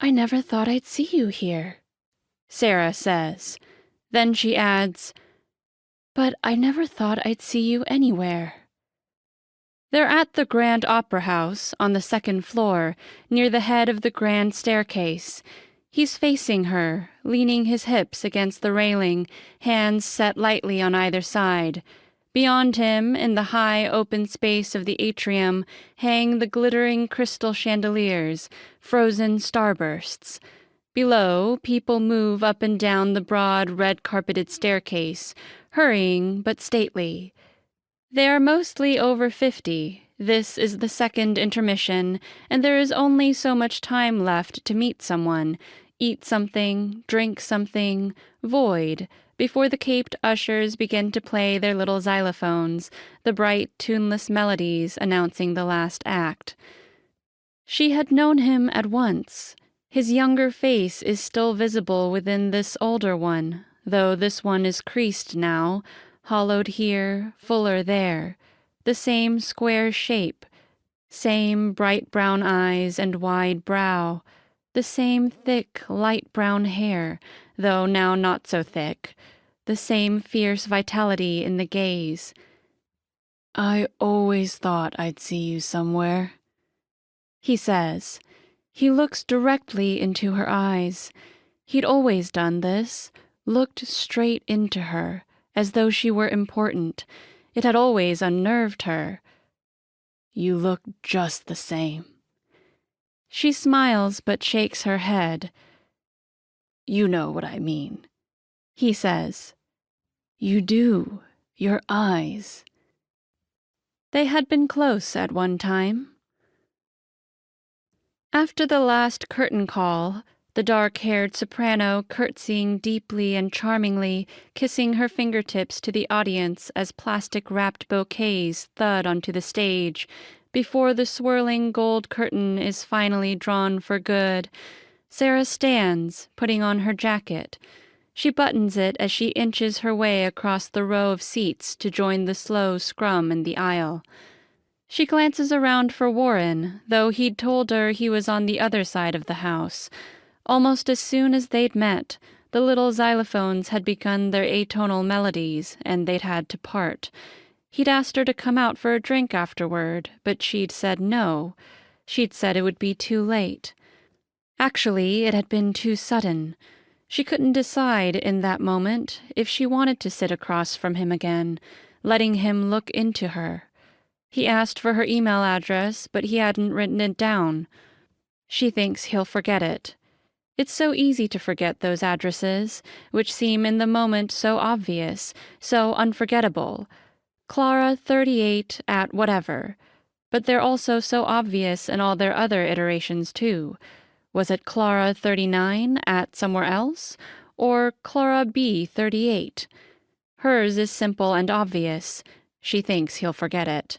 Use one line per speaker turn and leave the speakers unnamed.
I never thought I'd see you here, Sarah says. Then she adds, but I never thought I'd see you anywhere. They're at the Grand Opera House on the second floor, near the head of the grand staircase. He's facing her, leaning his hips against the railing, hands set lightly on either side. Beyond him, in the high open space of the atrium, hang the glittering crystal chandeliers, frozen starbursts. Below, people move up and down the broad, red-carpeted staircase, hurrying but stately. They are mostly over 50. This is the second intermission, and there is only so much time left to meet someone, eat something, drink something, void, before the caped ushers begin to play their little xylophones, the bright, tuneless melodies announcing the last act. She had known him at once. His younger face is still visible within this older one, though this one is creased now, hollowed here, fuller there, the same square shape, same bright brown eyes and wide brow, the same thick, light brown hair, though now not so thick, the same fierce vitality in the gaze. I always thought I'd see you somewhere, he says. He looks directly into her eyes. He'd always done this, looked straight into her, as though she were important. It had always unnerved her. You look just the same. She smiles but shakes her head. You know what I mean, he says. You do, your eyes. They had been close at one time. After the last curtain call, the dark-haired soprano curtsying deeply and charmingly, kissing her fingertips to the audience as plastic-wrapped bouquets thud onto the stage, before the swirling gold curtain is finally drawn for good, Sarah stands, putting on her jacket. She buttons it as she inches her way across the row of seats to join the slow scrum in the aisle. She glances around for Warren, though he'd told her he was on the other side of the house. Almost as soon as they'd met, the little xylophones had begun their atonal melodies, and they'd had to part. He'd asked her to come out for a drink afterward, but she'd said no. She'd said it would be too late. Actually, it had been too sudden. She couldn't decide in that moment if she wanted to sit across from him again, letting him look into her. He asked for her email address, but he hadn't written it down. She thinks he'll forget it. It's so easy to forget those addresses, which seem in the moment so obvious, so unforgettable. Clara 38 at whatever. But they're also so obvious in all their other iterations, too. Was it Clara 39 at somewhere else? Or Clara B 38? Hers is simple and obvious. She thinks he'll forget it.